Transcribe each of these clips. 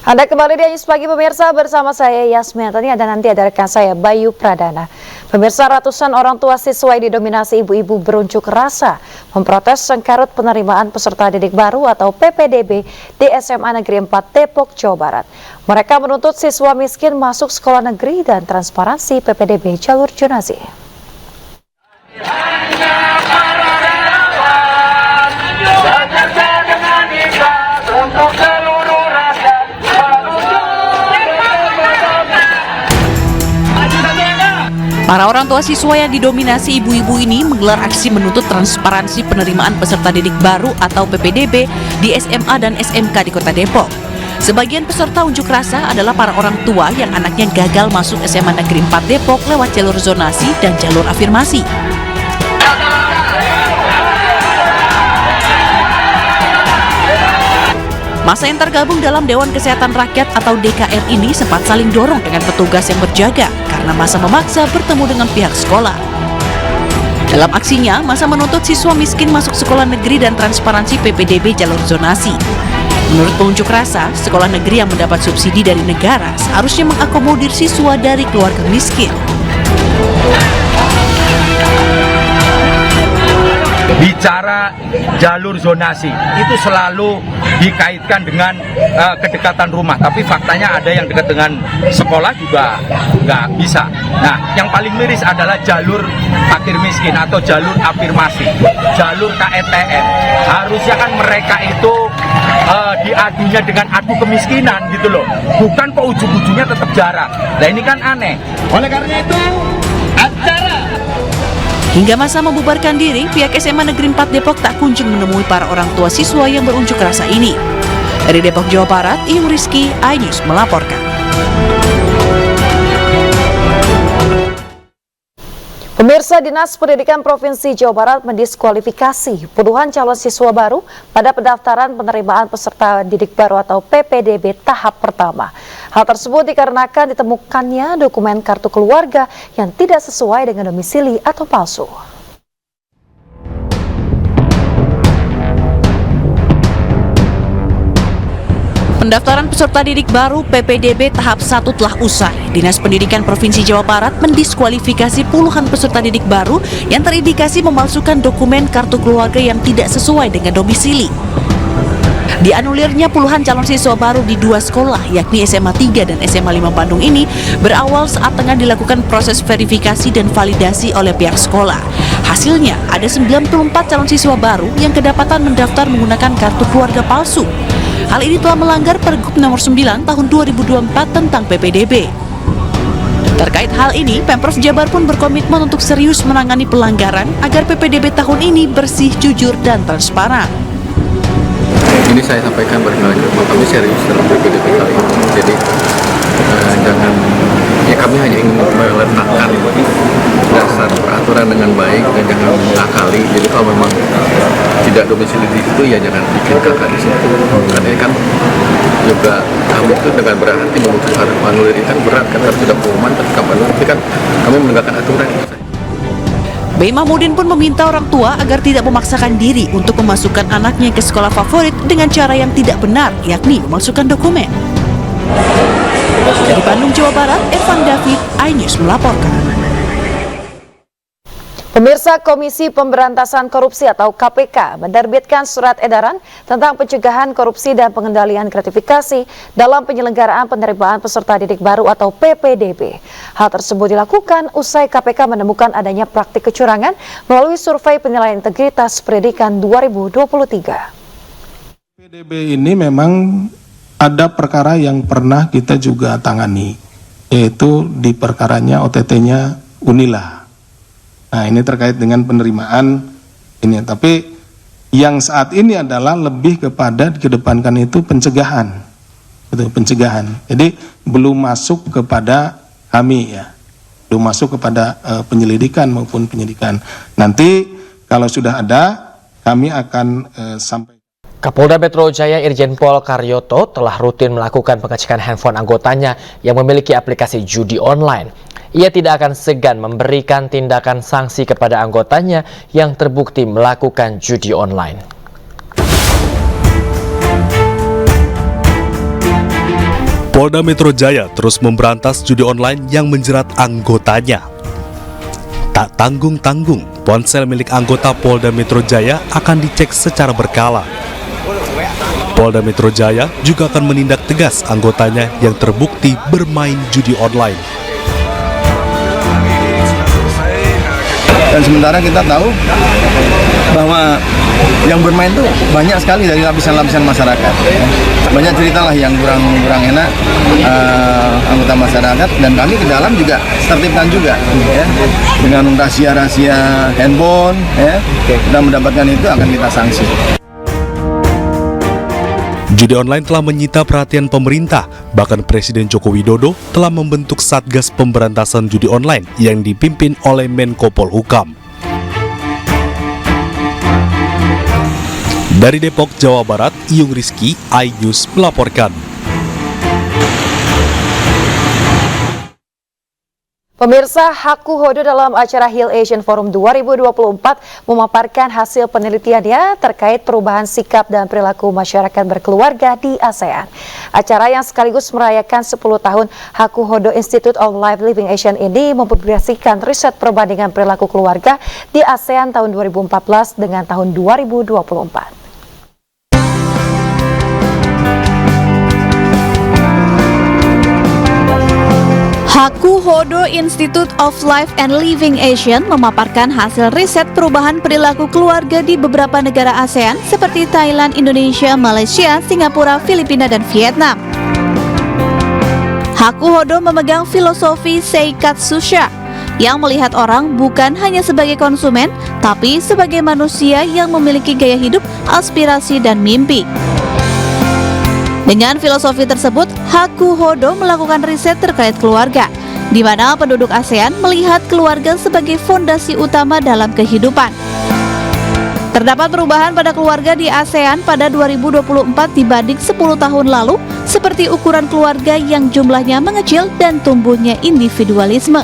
Anda kembali di Anyus Pagi pemirsa, bersama saya Yasmin. Tadi nanti ada rekan saya Bayu Pradana. Pemirsa, ratusan orang tua siswa yang didominasi ibu-ibu berunjuk rasa memprotes sengkarut penerimaan peserta didik baru atau PPDB di SMA Negeri 4 Depok, Jawa Barat. Mereka menuntut siswa miskin masuk sekolah negeri dan transparansi PPDB jalur zonasi. Para orang tua siswa yang didominasi ibu-ibu ini menggelar aksi menuntut transparansi penerimaan peserta didik baru atau PPDB di SMA dan SMK di Kota Depok. Sebagian peserta unjuk rasa adalah para orang tua yang anaknya gagal masuk SMA Negeri 4 Depok lewat jalur zonasi dan jalur afirmasi. Masa yang tergabung dalam Dewan Kesehatan Rakyat atau DKR ini sempat saling dorong dengan petugas yang berjaga karena masa memaksa bertemu dengan pihak sekolah. Dalam aksinya, masa menuntut siswa miskin masuk sekolah negeri dan transparansi PPDB jalur zonasi. Menurut pengunjuk rasa, sekolah negeri yang mendapat subsidi dari negara seharusnya mengakomodir siswa dari keluarga miskin. Bicara jalur zonasi itu selalu dikaitkan dengan kedekatan rumah, tapi faktanya ada yang dekat dengan sekolah juga nggak bisa. Nah, yang paling miris adalah jalur fakir miskin atau jalur afirmasi, jalur KETM. Harusnya kan mereka itu diadunya dengan adu kemiskinan gitu loh, bukan kok ujung-ujungnya tetap jarak. Nah, ini kan aneh. Oleh karena itu, Hingga masa membubarkan diri, pihak SMA Negeri 4 Depok tak kunjung menemui para orang tua siswa yang berunjuk rasa ini. Dari Depok, Jawa Barat, Iyung Rizky, iNews melaporkan. Pemirsa, Dinas Pendidikan Provinsi Jawa Barat mendiskualifikasi puluhan calon siswa baru pada pendaftaran penerimaan peserta didik baru atau PPDB tahap pertama. Hal tersebut dikarenakan ditemukannya dokumen kartu keluarga yang tidak sesuai dengan domisili atau palsu. Pendaftaran peserta didik baru PPDB tahap 1 telah usai. Dinas Pendidikan Provinsi Jawa Barat mendiskualifikasi puluhan peserta didik baru yang terindikasi memalsukan dokumen kartu keluarga yang tidak sesuai dengan domisili. Dianulirnya puluhan calon siswa baru di dua sekolah, yakni SMA 3 dan SMA 5 Bandung ini, berawal saat tengah dilakukan proses verifikasi dan validasi oleh pihak sekolah. Hasilnya, ada 94 calon siswa baru yang kedapatan mendaftar menggunakan kartu keluarga palsu. Hal ini telah melanggar Pergub nomor 9 tahun 2024 tentang PPDB. Terkait hal ini, Pemprov Jabar pun berkomitmen untuk serius menangani pelanggaran agar PPDB tahun ini bersih, jujur, dan transparan. Ini saya sampaikan berkali-kali, kami serius dalam PPDB kali ini. Jadi jangan, ya kami hanya ingin meletakkan dasar peraturan dengan baik dan jangan mengakali. Jadi kalau memang tidak domisili di situ, ya jangan bikin kakak di situ. Karena kan juga kami itu dengan berhati memutuskan manulir itu kan berat kan, harus sudah pengumuman ketika manulir, tapi kan kami menegakkan aturan. B. Mahmudin pun meminta orang tua agar tidak memaksakan diri untuk memasukkan anaknya ke sekolah favorit dengan cara yang tidak benar, yakni memasukkan dokumen. Dari Bandung, Jawa Barat, Evan David, iNews melaporkan. Pemirsa, Komisi Pemberantasan Korupsi atau KPK menerbitkan surat edaran tentang pencegahan korupsi dan pengendalian gratifikasi dalam penyelenggaraan penerimaan peserta didik baru atau PPDB. Hal tersebut dilakukan usai KPK menemukan adanya praktik kecurangan melalui survei penilaian integritas pendidikan 2023. PPDB ini memang ada perkara yang pernah kita juga tangani, yaitu di perkaranya OTT-nya Unila. Nah, ini terkait dengan penerimaan ini, tapi yang saat ini adalah lebih kepada dikedepankan itu pencegahan, itu pencegahan. Jadi belum masuk kepada kami ya, belum masuk kepada penyelidikan maupun penyidikan. Nanti kalau sudah ada, kami akan sampai. Kapolda Metro Jaya Irjen Pol Karyoto telah rutin melakukan pengecekan handphone anggotanya yang memiliki aplikasi judi online. Ia tidak akan segan memberikan tindakan sanksi kepada anggotanya yang terbukti melakukan judi online. Polda Metro Jaya terus memberantas judi online yang menjerat anggotanya. Tak tanggung-tanggung, ponsel milik anggota Polda Metro Jaya akan dicek secara berkala. Polda Metro Jaya juga akan menindak tegas anggotanya yang terbukti bermain judi online. Dan sementara kita tahu bahwa yang bermain tuh banyak sekali dari lapisan-lapisan masyarakat. Banyak cerita lah yang kurang enak anggota masyarakat, dan kami ke dalam juga tertibkan juga ya. Dengan rahasia-rahasia handphone ya, kita mendapatkan itu akan kita sanksi. Judi online telah menyita perhatian pemerintah, bahkan Presiden Joko Widodo telah membentuk Satgas Pemberantasan Judi Online yang dipimpin oleh Menko Polhukam. Dari Depok, Jawa Barat, Iyung Rizky, iNews melaporkan. Pemirsa, Haku Hodo dalam acara Hill Asian Forum 2024 memaparkan hasil penelitiannya terkait perubahan sikap dan perilaku masyarakat berkeluarga di ASEAN. Acara yang sekaligus merayakan 10 tahun Haku Hodo Institute of Life Living Asian ini mempublikasikan riset perbandingan perilaku keluarga di ASEAN tahun 2014 dengan tahun 2024. Haku Hodo Institute of Life and Living Asian memaparkan hasil riset perubahan perilaku keluarga di beberapa negara ASEAN seperti Thailand, Indonesia, Malaysia, Singapura, Filipina, dan Vietnam. Haku Hodo memegang filosofi Seikatsusha yang melihat orang bukan hanya sebagai konsumen, tapi sebagai manusia yang memiliki gaya hidup, aspirasi, dan mimpi. Dengan filosofi tersebut, Haku Hodo melakukan riset terkait keluarga, di mana penduduk ASEAN melihat keluarga sebagai fondasi utama dalam kehidupan. Terdapat perubahan pada keluarga di ASEAN pada 2024 dibanding 10 tahun lalu, seperti ukuran keluarga yang jumlahnya mengecil dan tumbuhnya individualisme.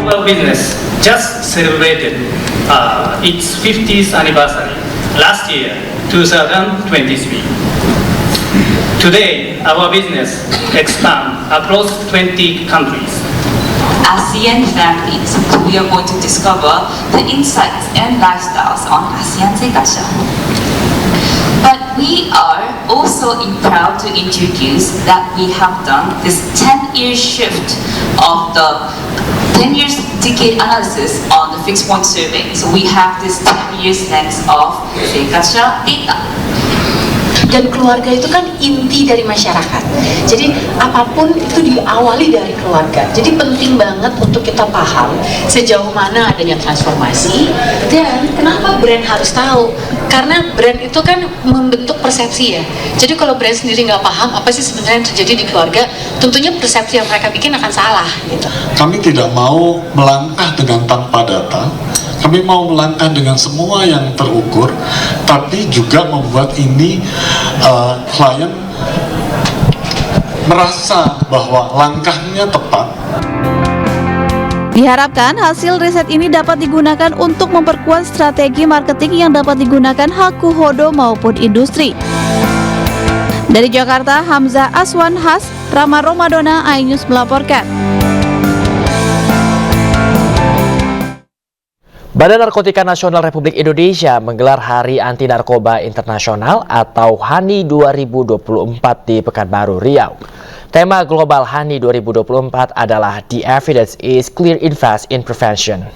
Global business just celebrated its 50th anniversary last year, 2023. Today, our business expands across 20 countries. ASEAN families, we are going to discover the insights and lifestyles on ASEAN Seikatsusha. But we are also proud to introduce that we have done this 10-year shift of the 10 years decade analysis on the fixed point survey. So we have this 10 years length of Seikatsusha data. Dan keluarga itu kan inti dari masyarakat. Jadi apapun itu diawali dari keluarga. Jadi penting banget untuk kita paham sejauh mana adanya transformasi. Dan kenapa brand harus tahu? Karena brand itu kan membentuk persepsi ya. Jadi kalau brand sendiri nggak paham apa sih sebenarnya yang terjadi di keluarga, tentunya persepsi yang mereka bikin akan salah gitu. Kami tidak mau melangkah dengan tanpa data. Kami mau melangkah dengan semua yang terukur, tapi juga membuat ini klien merasa bahwa langkahnya tepat. Diharapkan hasil riset ini dapat digunakan untuk memperkuat strategi marketing yang dapat digunakan Haku Hodo maupun industri. Dari Jakarta, Hamzah Aswan Has, Rama Romadona, iNews melaporkan. Badan Narkotika Nasional Republik Indonesia menggelar Hari Anti Narkoba Internasional atau HANI 2024 di Pekanbaru, Riau. Tema Global HANI 2024 adalah The Evidence is Clear Invest in Prevention.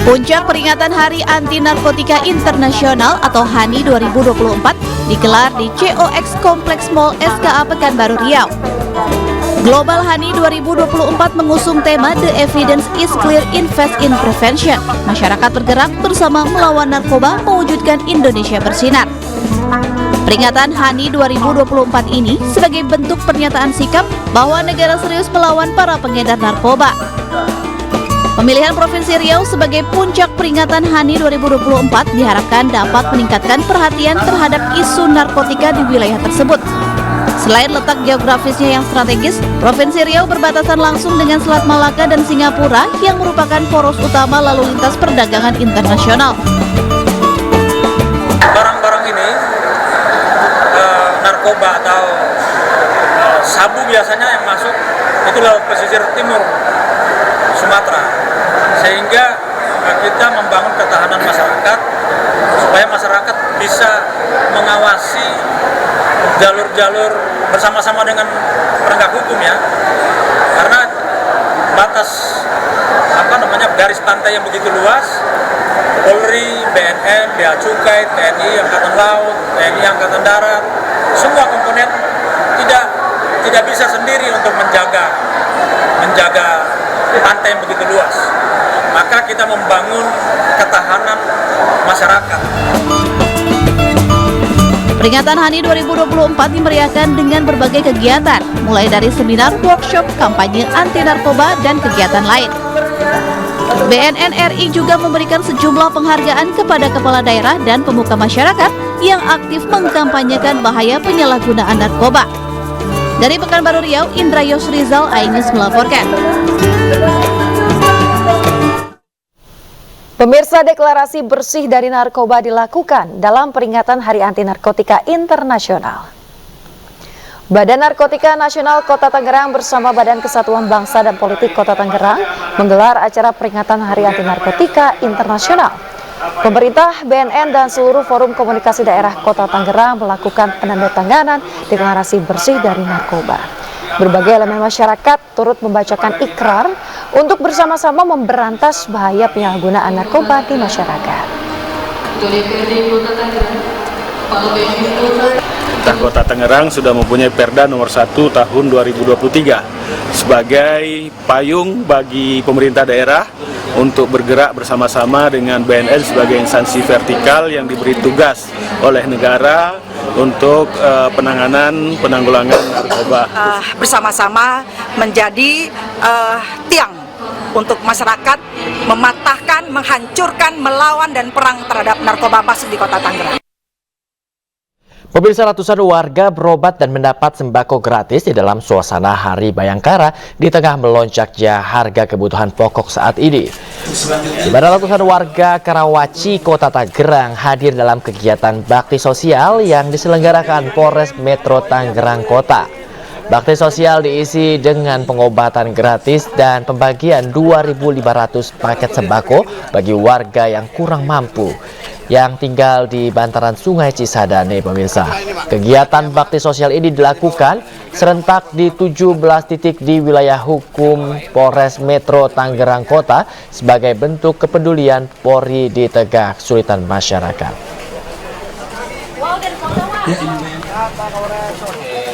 Puncak peringatan Hari Anti Narkotika Internasional atau HANI 2024 digelar di COX Kompleks Mall SKA Pekanbaru, Riau. Global HANI 2024 mengusung tema The Evidence is Clear Invest in Prevention. Masyarakat bergerak bersama melawan narkoba mewujudkan Indonesia bersinar. Peringatan HANI 2024 ini sebagai bentuk pernyataan sikap bahwa negara serius melawan para pengedar narkoba. Pemilihan Provinsi Riau sebagai puncak peringatan HANI 2024 diharapkan dapat meningkatkan perhatian terhadap isu narkotika di wilayah tersebut. Selain letak geografisnya yang strategis, Provinsi Riau berbatasan langsung dengan Selat Malaka dan Singapura yang merupakan poros utama lalu lintas perdagangan internasional. narkoba atau sabu biasanya yang masuk itu lewat pesisir timur Sumatera, sehingga kita membangun ketahanan masyarakat supaya masyarakat bisa mengawasi jalur-jalur bersama-sama dengan penegak hukum ya, karena batas garis pantai yang begitu luas. Polri, BNN, Bea Cukai, TNI Angkatan Laut, TNI Angkatan Darat, semua komponen tidak bisa sendiri untuk menjaga pantai yang begitu luas. Maka kita membangun ketahanan masyarakat. Peringatan HANI 2024 dimeriahkan dengan berbagai kegiatan, mulai dari seminar, workshop, kampanye anti narkoba, dan kegiatan lain. BNN RI juga memberikan sejumlah penghargaan kepada kepala daerah dan pemuka masyarakat yang aktif mengkampanyekan bahaya penyalahgunaan narkoba. Dari Pekanbaru Riau, Indra Yosrizal, iNews melaporkan. Pemirsa, deklarasi bersih dari narkoba dilakukan dalam peringatan Hari Anti Narkotika Internasional. Badan Narkotika Nasional Kota Tangerang bersama Badan Kesatuan Bangsa dan Politik Kota Tangerang menggelar acara peringatan Hari Anti Narkotika Internasional. Pemerintah, BNN, dan seluruh forum komunikasi daerah Kota Tangerang melakukan penandatanganan deklarasi bersih dari narkoba. Berbagai elemen masyarakat turut membacakan ikrar untuk bersama-sama memberantas bahaya penyalahgunaan narkoba di masyarakat. Kota Tangerang sudah mempunyai Perda nomor 1 tahun 2023 sebagai payung bagi pemerintah daerah untuk bergerak bersama-sama dengan BNN sebagai instansi vertikal yang diberi tugas oleh negara untuk penanggulangan narkoba. Bersama-sama menjadi tiang untuk masyarakat mematahkan, menghancurkan, melawan dan perang terhadap narkoba masuk di Kota Tangerang. Pemirsa, ratusan warga berobat dan mendapat sembako gratis di dalam suasana Hari Bayangkara di tengah melonjaknya harga kebutuhan pokok saat ini. Di mana ratusan warga Karawaci, Kota Tangerang hadir dalam kegiatan bakti sosial yang diselenggarakan Polres Metro Tangerang Kota. Bakti sosial diisi dengan pengobatan gratis dan pembagian 2.500 paket sembako bagi warga yang kurang mampu yang tinggal di bantaran Sungai Cisadane, pemirsa. Kegiatan bakti sosial ini dilakukan serentak di 17 titik di wilayah hukum Polres Metro Tangerang Kota sebagai bentuk kepedulian Polri di tengah kesulitan masyarakat.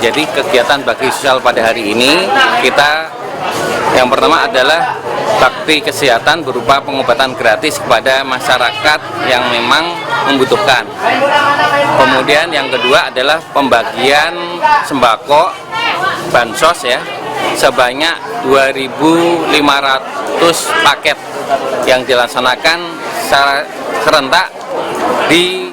Jadi kegiatan bakti sosial pada hari ini kita yang pertama adalah bakti kesehatan berupa pengobatan gratis kepada masyarakat yang memang membutuhkan. Kemudian yang kedua adalah pembagian sembako bansos ya sebanyak 2.500 paket yang dilaksanakan secara serentak di